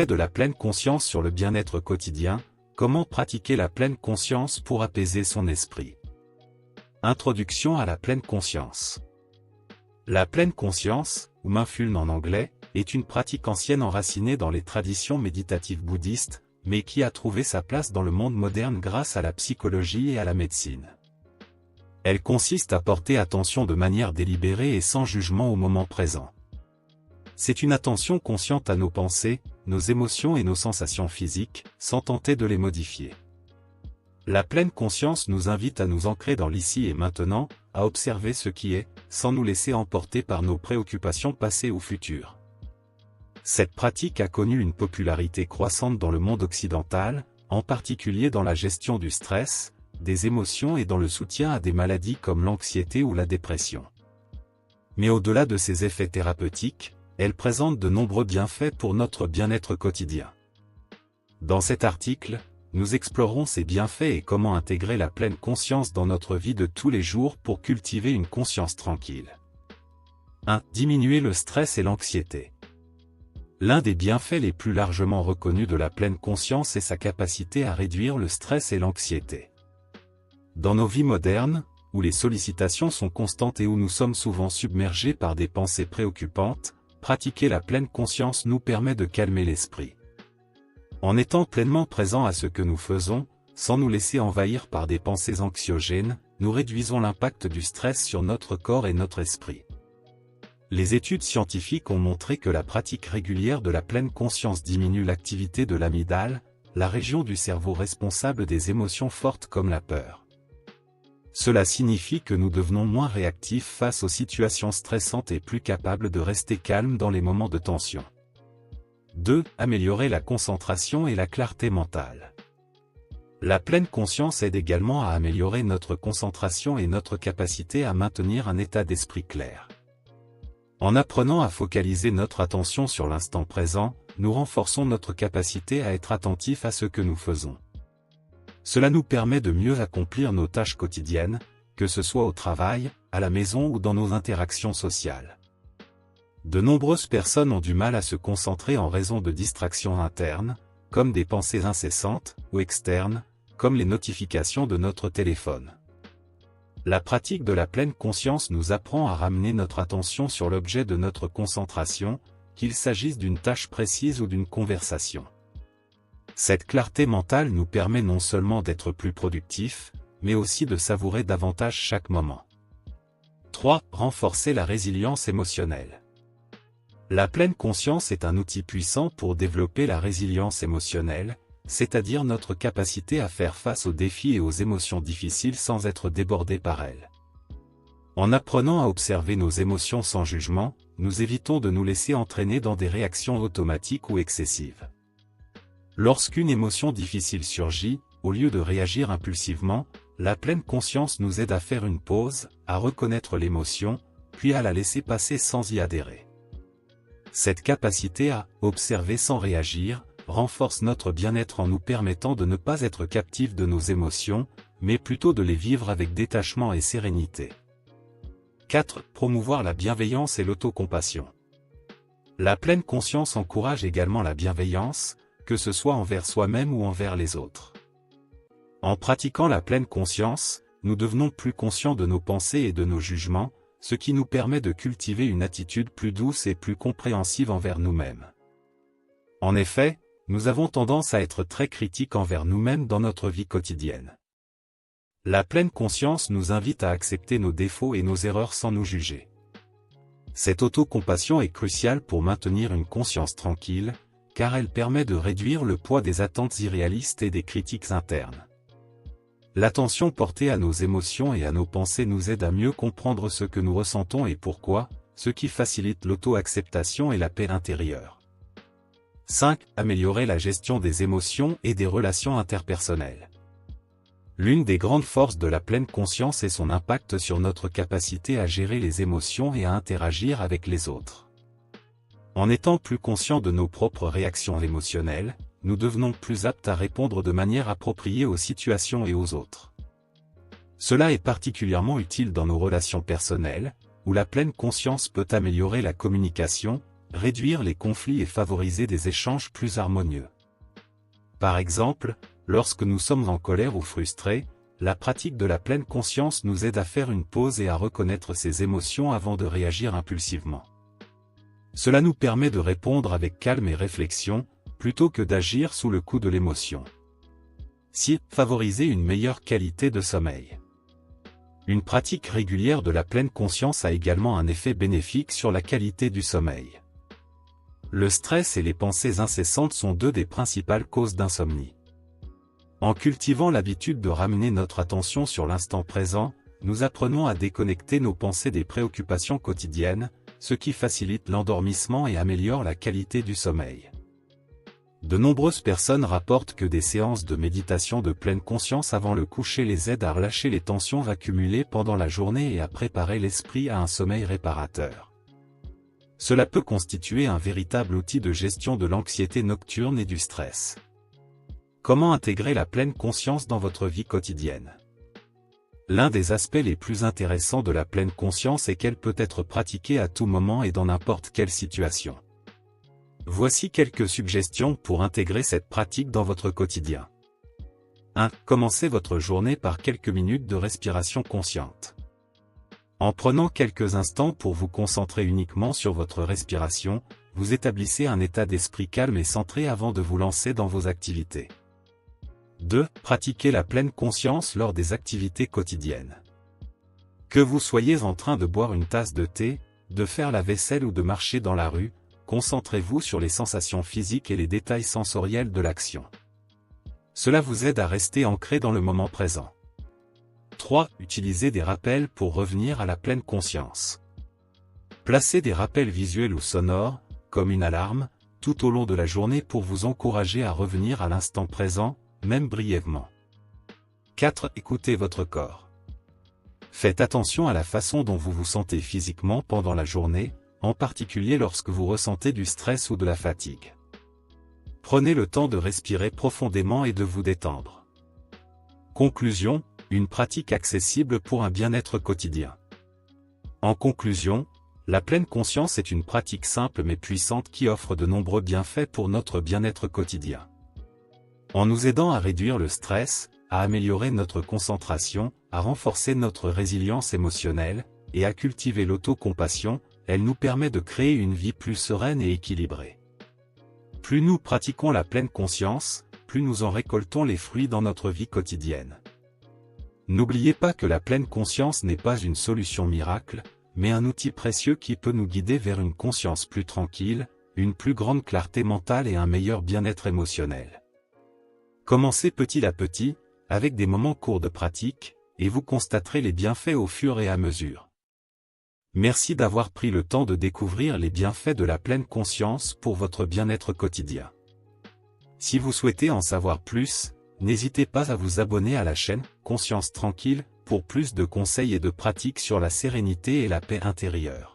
effets de la pleine conscience sur le bien-être quotidien, comment pratiquer la pleine conscience pour apaiser son esprit. Introduction à la pleine conscience. La pleine conscience, ou mindfulness en anglais, est une pratique ancienne enracinée dans les traditions méditatives bouddhistes, mais qui a trouvé sa place dans le monde moderne grâce à la psychologie et à la médecine. Elle consiste à porter attention de manière délibérée et sans jugement au moment présent. C'est une attention consciente à nos pensées, nos émotions et nos sensations physiques, sans tenter de les modifier. La pleine conscience nous invite à nous ancrer dans l'ici et maintenant, à observer ce qui est, sans nous laisser emporter par nos préoccupations passées ou futures. Cette pratique a connu une popularité croissante dans le monde occidental, en particulier dans la gestion du stress, des émotions et dans le soutien à des maladies comme l'anxiété ou la dépression. Mais au-delà de ses effets thérapeutiques, elle présente de nombreux bienfaits pour notre bien-être quotidien. Dans cet article, nous explorerons ces bienfaits et comment intégrer la pleine conscience dans notre vie de tous les jours pour cultiver une conscience tranquille. 1. Diminuer le stress et l'anxiété. L'un des bienfaits les plus largement reconnus de la pleine conscience est sa capacité à réduire le stress et l'anxiété. Dans nos vies modernes, où les sollicitations sont constantes et où nous sommes souvent submergés par des pensées préoccupantes, pratiquer la pleine conscience nous permet de calmer l'esprit. En étant pleinement présents à ce que nous faisons, sans nous laisser envahir par des pensées anxiogènes, nous réduisons l'impact du stress sur notre corps et notre esprit. Les études scientifiques ont montré que la pratique régulière de la pleine conscience diminue l'activité de l'amygdale, la région du cerveau responsable des émotions fortes comme la peur. Cela signifie que nous devenons moins réactifs face aux situations stressantes et plus capables de rester calmes dans les moments de tension. 2. Améliorer la concentration et la clarté mentale. La pleine conscience aide également à améliorer notre concentration et notre capacité à maintenir un état d'esprit clair. En apprenant à focaliser notre attention sur l'instant présent, nous renforçons notre capacité à être attentifs à ce que nous faisons. Cela nous permet de mieux accomplir nos tâches quotidiennes, que ce soit au travail, à la maison ou dans nos interactions sociales. De nombreuses personnes ont du mal à se concentrer en raison de distractions internes, comme des pensées incessantes, ou externes, comme les notifications de notre téléphone. La pratique de la pleine conscience nous apprend à ramener notre attention sur l'objet de notre concentration, qu'il s'agisse d'une tâche précise ou d'une conversation. Cette clarté mentale nous permet non seulement d'être plus productifs, mais aussi de savourer davantage chaque moment. 3. Renforcer la résilience émotionnelle. La pleine conscience est un outil puissant pour développer la résilience émotionnelle, c'est-à-dire notre capacité à faire face aux défis et aux émotions difficiles sans être débordés par elles. En apprenant à observer nos émotions sans jugement, nous évitons de nous laisser entraîner dans des réactions automatiques ou excessives. Lorsqu'une émotion difficile surgit, au lieu de réagir impulsivement, la pleine conscience nous aide à faire une pause, à reconnaître l'émotion, puis à la laisser passer sans y adhérer. Cette capacité à observer sans réagir renforce notre bien-être en nous permettant de ne pas être captifs de nos émotions, mais plutôt de les vivre avec détachement et sérénité. 4. Promouvoir la bienveillance et l'autocompassion. La pleine conscience encourage également la bienveillance, que ce soit envers soi-même ou envers les autres. En pratiquant la pleine conscience, nous devenons plus conscients de nos pensées et de nos jugements, ce qui nous permet de cultiver une attitude plus douce et plus compréhensive envers nous-mêmes. En effet, nous avons tendance à être très critiques envers nous-mêmes dans notre vie quotidienne. La pleine conscience nous invite à accepter nos défauts et nos erreurs sans nous juger. Cette autocompassion est cruciale pour maintenir une conscience tranquille, car elle permet de réduire le poids des attentes irréalistes et des critiques internes. L'attention portée à nos émotions et à nos pensées nous aide à mieux comprendre ce que nous ressentons et pourquoi, ce qui facilite l'auto-acceptation et la paix intérieure. 5. Améliorer la gestion des émotions et des relations interpersonnelles. L'une des grandes forces de la pleine conscience est son impact sur notre capacité à gérer les émotions et à interagir avec les autres. En étant plus conscients de nos propres réactions émotionnelles, nous devenons plus aptes à répondre de manière appropriée aux situations et aux autres. Cela est particulièrement utile dans nos relations personnelles, où la pleine conscience peut améliorer la communication, réduire les conflits et favoriser des échanges plus harmonieux. Par exemple, lorsque nous sommes en colère ou frustrés, la pratique de la pleine conscience nous aide à faire une pause et à reconnaître ses émotions avant de réagir impulsivement. Cela nous permet de répondre avec calme et réflexion, plutôt que d'agir sous le coup de l'émotion. 6. Favoriser une meilleure qualité de sommeil. Une pratique régulière de la pleine conscience a également un effet bénéfique sur la qualité du sommeil. Le stress et les pensées incessantes sont deux des principales causes d'insomnie. En cultivant l'habitude de ramener notre attention sur l'instant présent, nous apprenons à déconnecter nos pensées des préoccupations quotidiennes, ce qui facilite l'endormissement et améliore la qualité du sommeil. De nombreuses personnes rapportent que des séances de méditation de pleine conscience avant le coucher les aident à relâcher les tensions accumulées pendant la journée et à préparer l'esprit à un sommeil réparateur. Cela peut constituer un véritable outil de gestion de l'anxiété nocturne et du stress. Comment intégrer la pleine conscience dans votre vie quotidienne? L'un des aspects les plus intéressants de la pleine conscience est qu'elle peut être pratiquée à tout moment et dans n'importe quelle situation. Voici quelques suggestions pour intégrer cette pratique dans votre quotidien. 1. Commencez votre journée par quelques minutes de respiration consciente. En prenant quelques instants pour vous concentrer uniquement sur votre respiration, vous établissez un état d'esprit calme et centré avant de vous lancer dans vos activités. 2. Pratiquez la pleine conscience lors des activités quotidiennes. Que vous soyez en train de boire une tasse de thé, de faire la vaisselle ou de marcher dans la rue, concentrez-vous sur les sensations physiques et les détails sensoriels de l'action. Cela vous aide à rester ancré dans le moment présent. 3. Utilisez des rappels pour revenir à la pleine conscience. Placez des rappels visuels ou sonores, comme une alarme, tout au long de la journée pour vous encourager à revenir à l'instant présent, même brièvement. 4. Écoutez votre corps. Faites attention à la façon dont vous vous sentez physiquement pendant la journée, en particulier lorsque vous ressentez du stress ou de la fatigue. Prenez le temps de respirer profondément et de vous détendre. Conclusion, une pratique accessible pour un bien-être quotidien. En conclusion, la pleine conscience est une pratique simple mais puissante qui offre de nombreux bienfaits pour notre bien-être quotidien. En nous aidant à réduire le stress, à améliorer notre concentration, à renforcer notre résilience émotionnelle, et à cultiver l'autocompassion, elle nous permet de créer une vie plus sereine et équilibrée. Plus nous pratiquons la pleine conscience, plus nous en récoltons les fruits dans notre vie quotidienne. N'oubliez pas que la pleine conscience n'est pas une solution miracle, mais un outil précieux qui peut nous guider vers une conscience plus tranquille, une plus grande clarté mentale et un meilleur bien-être émotionnel. Commencez petit à petit, avec des moments courts de pratique, et vous constaterez les bienfaits au fur et à mesure. Merci d'avoir pris le temps de découvrir les bienfaits de la pleine conscience pour votre bien-être quotidien. Si vous souhaitez en savoir plus, n'hésitez pas à vous abonner à la chaîne Conscience Tranquille pour plus de conseils et de pratiques sur la sérénité et la paix intérieure.